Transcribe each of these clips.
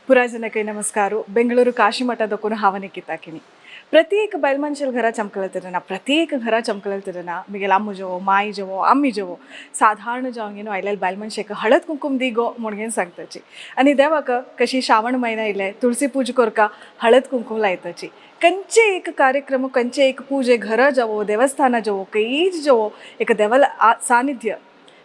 पुराजनके नमस्कारू बेंगळूರು ಕಾಶಿಮಠದಕ್ಕೂ ಹಾವನೆ ಕಿತ್ತಾಕಿನಿ प्रत्येक बैलमंशल घरा चमकलतिरना प्रत्येक घरा चमकलतिरना मिगेल अम्मू जवो माई जवो अम्मी जवो साधारण जावंगेनो आयल्याल बैलमंशेक हळद कुंकुम दी गो म्हणून सांगताची आणि देवाक कशी श्रावण महिना इले तुळसी पूज करका हळद कुंकुम लायताची कंचे एक कार्यक्रम कंचे एक पूजे घर जावो देवस्थान जावो कैज जावो एक देवल सानिध्य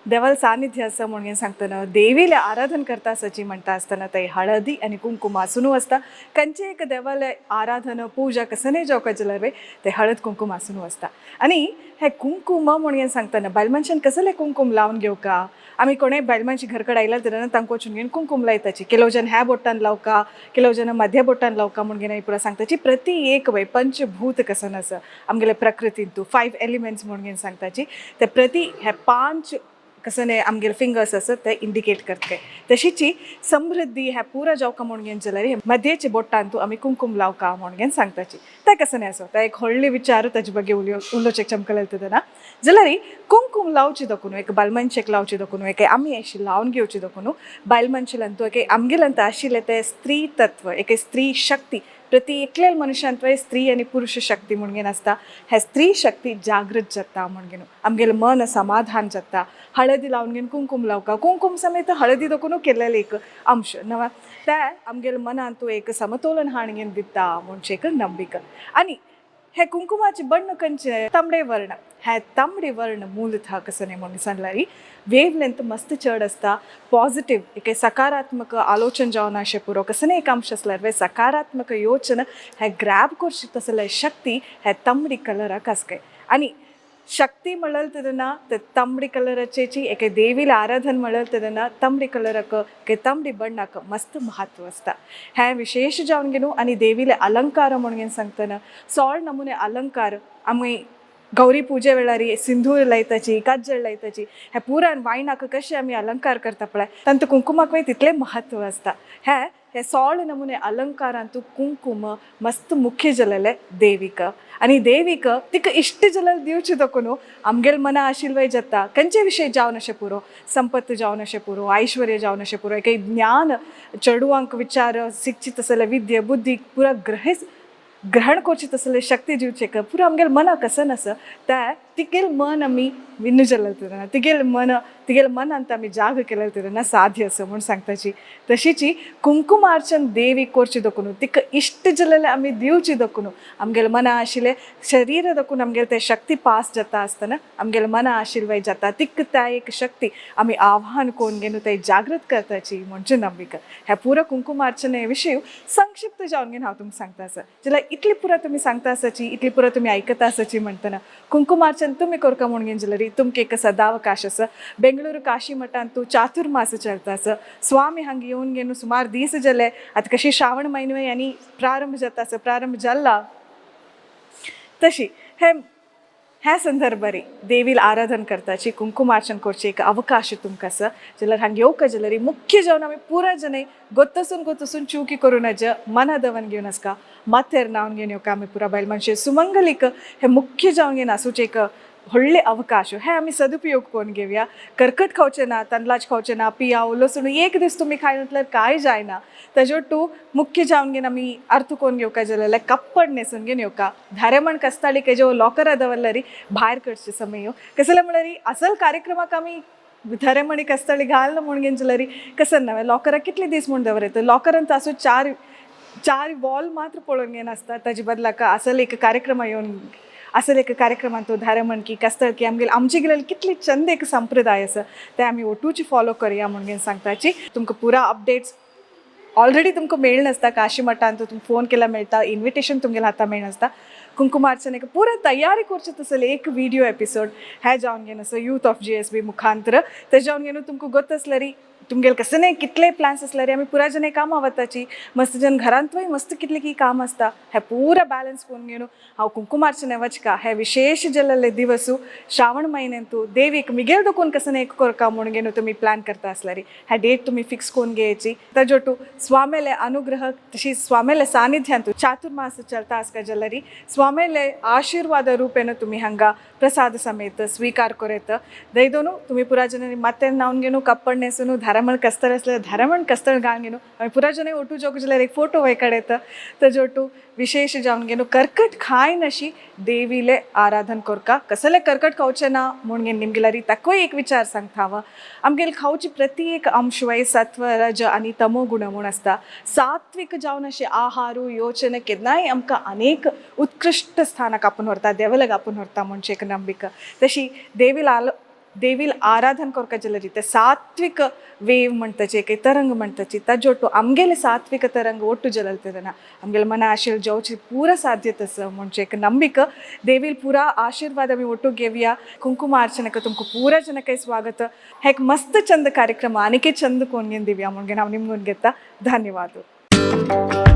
देवाल सानिध्य असं म्हणून सांगताना देवीला आराधन करता असची म्हणता असताना ते हळदी आणि कुंकुम आसून असता कंचे एक देवाला आराधन पूजा कसने जावका जलवे ते हळद कुंकुम आसून असता आणि हे कुंकुम म्हणून सांगताना बायलमनशान कसले कुंकुम लावून घेवका आम्ही कोणे बायलमनशी घरकडे आयला तेन्ना तांकां वचून घेवन कुंकुम लायताची केलो जन ह्या बोटान लावका केलो जन मध्य बोटान लावका म्हणून पुरा सांगताची प्रति एक वय पंचभूत कसन आसा आमगेले प्रकृतीन तू 5 एलिमेंट्स म्हणून सांगताची ते प्रति हे 5 कसने आमगेर फिंगर्स असत ते इंडिकेट करते तशीची समृद्धी ह्या पुरा जावका म्हणून जाल्यार मध्येचे बोटान तू आमी कुंकुम लावका म्हणून सांगताची ते कसने असो ते एक व्हडली विचार ताजे बगे उलोवचेक चमकलतना जाल्यार कुंकुम लावची दखून एक बालमनशेक लावची दखून एक आमी अशी लावन घेवची दखून बायलमनशेलांतू एक आमगेलांत आशिल्ले ते स्त्री तत्व एक स्त्री शक्ती प्रति एकलेल मनशांत स्त्री आणि पुरुष शक्ती म्हणून आसता हे स्त्री शक्ती जागृत जाता म्हणून आमगेलें मन समाधान जाता हळदी लावन घेवन कुंकुम लावका कुंकुम समेत हळदी दखून केल्लेले एक अंश नवा ते आमगेल्या मनान तूं एक समतोलन हाड घेवन दिता म्हणचे एक नंबिका आणि हे कुंकुमाचे बण्ण खंयचे तांबडे वर्ण हे तांबडे वर्ण मूलतः कसने म्हणून सांगल्यार वेव लेंथ मस्त चड आसता पॉझिटिव्ह एक सकारात्मक आलोचन जावन अशें पुरो कसने एक अंश आसल्यार सकारात्मक योचना हे ग्रॅब करची तसले शक्ती हे तांबडी कलराक आसके आणि शक्ती म्हणल तेन्ना ते तांबडी कलराचेची एक देवीला आराधन म्हणल तेन्ना तांबडी कलराक के तांबडी बण्णाक मस्त महत्व आसता हे विशेष जावन घेवन आणि देवीले अलंकार म्हणून सांगतना 16 नमुने अलंकार आमी गौरी पूजे वेळार सिंधूर लायताची काजळ लायताची हे पुरान वायनाक कशें आमी अलंकार करता पळय तांत कुंकुमाक तितलें महत्व आसता हे 16 नमुने अलंकारांतू कुंकुम मस्त मुख्य जालेले देवीक आणि देवीक तिका इष्ट जाल्यार दिवची दखून आमगेल मना आशिल्वय जाता खंयचे विशय जावन अशें पुरो संपत्त जावन अशें पुरो ऐश्वर्य जावन अशें पुरो एक ज्ञान चेडवांक विचार शिक्षीत आसले विद्य बुद्धी पुरा ग्रहण करची तसले शक्ती दिवचे पुरा आमगेल मना कसन आसा त्या तिगेल मन आमी विन्न जाल्यार तेन्ना तिगेल मनांत आमी जाग केल्यार तेन्ना साध्य आसा म्हूण सांगताची तशीची कुंकुमार्चन देवी करची दखून तिका इश्ट जाल्यार आमी दिवची दखून आमगेल मना आशिल्ले शरीर दखून आमगेल ते शक्ती पास जाता आसतना आमगेल मना आशिल्वय जाता तिका त्या एक शक्ती आमी आव्हान कोण घेवन ते जागृत करताची म्हणजे नंबिका ह्या पुरा कुंकुमार्चने विशय संक्षिप्त जावन घेवन हांव तुमकां सांगता आसा जाल्यार इतली पुरा तुमी सांगता आसाची इतली पुरा तुमी आयकता आसाची म्हणटना कुंकुमार्चन तुम्ही करका म्हणून जाल्यार तुमकां एक सदावकाश आसा बेंगळूरू काशीमठांत तूं चातुर्मास चलता आसा स्वामी हांगा येवन घेवन सुमार दीस जाले आतां कशी श्रावण म्हयनो आनी प्रारंभ जाता आसा प्रारंभ जाल्ला तशी ह्या संदर्भारी देवीला आराधन करताची कुंकुमार्चन करची एक अवकाश तुमकां आसा जाल्यार हांगा येवका जाल्यार मुख्य जावन आमी पुरा जने गोत्तसून चुकी करून नज मना दवन घेवन आसका माथेर नावन घेवन येवका आमी पुरा बायल मनशे सुमंगलीक हे मुख्य जावन घेवन आसूचे एक व्हडले अवकाश हे आमी सदुपयोग करून घेवया कर्कट खावचें ना तांदळाचे खावचें ना पियाव लसूण एक दीस तुमी खायना जाल्यार कांय जायना ताजे टू मुख्य जावन घेवन आमी अर्थ करून घेवका जाल्यार कप्पड न्हेसून घेवन येवका धारेमण कस्ताळी हेजे लॉकरां दवरल्यार भायर काडचे समय कसले म्हळ्यार असल कार्यक्रमाक आमी धारेमणी कस्ताळी घालना म्हणून घेवन जाल्यार कसं नव्हे लॉकरां कितले दीस म्हूण दवरता लॉकरांत आसूं चार वॉल मात्र पळोवन घेवन आसता ताजे बदलाक असल एक कार्यक्रम येवन असल एक कार्यक्रमांत तो धारेमण की कस्तळ की आमचे गेलेले कितले चंद एक संप्रदाय आसा ते आमी ओटूची फॉलो करया म्हणून सांगताची तुमकां पुरा अपडेट्स ऑलरेडी तुमकां मेळ्ळ नासता काशीमठांत तुमकां फोन केल्यार मेळटा इन्विटेशन तुमगेल्या हाता मेळनासता कुंकुमार्चनेक पुरा तयारी करची तसले एक व्हिडिओ एपिसोड हे जावन घेवन आसा यूथ ऑफ GSB मुखांतर ते जावन घेवन तुमकां गोत आसल्यार तुमगेले कसले कितले प्लॅन्स आसल्यार आमी पुरा जने कामां वताची मस्त जन घरांतूय मस्त कितले की काम आसता हे पुरा बॅलन्स करून घेवन हांव कुंकुमार्चने वचका हे विशेष जाल्ले दिवस श्रावण म्हयन्यांतू देवीक मिगेल दखून कसने एक करका म्हणून घेवन तुमी प्लॅन करता आसल्यार हे डेट तुमी फिक्स करून घेवची ताजे टू स्वामेले अनुग्रह तशी स्वामेले सानिध्यांतू चातुर्मास चलता आसका जाल्यार स्वामेले आशीर्वाद रूपेन तुमी हांगा प्रसाद समेत स्वीकार करेत दयदोनू तुमी पुरा जनांनी माथेर नावन घेवन कप्पड न्हेसून धारामळ कस्तर असलं धारामण कस्तर गावन गेलो आम्ही पुरा जणे ओटू जोक जाल्यार एक फोटो वय काडयता तेजे ओटू विशेष जावन गेलो कर्कट खाय नशी देवीले आराधन करका कसले कर्कट खावचे ना म्हणून निमगेल्यारी ताकोय एक विचार सांगता हवा आमगेल खावची प्रत्येक अंश वय सत्व रज आणि तमो गुण म्हूण आसता सात्विक जावन अशे आहारू योचने केन्नाय आमकां अनेक उत्कृष्ट स्थानाक आपूण व्हरता देवलाक आपूण व्हरता म्हणचे एक नंबिका तशी देवील आराधन करता जाल्यार ते सात्विक वेव म्हणटाची एक तरंग म्हणटाची ताजे ओटू आमगेले सात्विक तरंग ओटू जलल तेदना आमगेले मना आशिल जेवची पूरा साध्यता आसा म्हणचे एक नंबिका देवील पूरा आशीर्वाद आमी ओटू घेवया कुंकुमार्चनेक तुमकां पूरा जनकय स्वागत हेक मस्त चंद कार्यक्रम आनिके चंद कोण दिव्या म्हणून हांव निमगून घेता धन्यवाद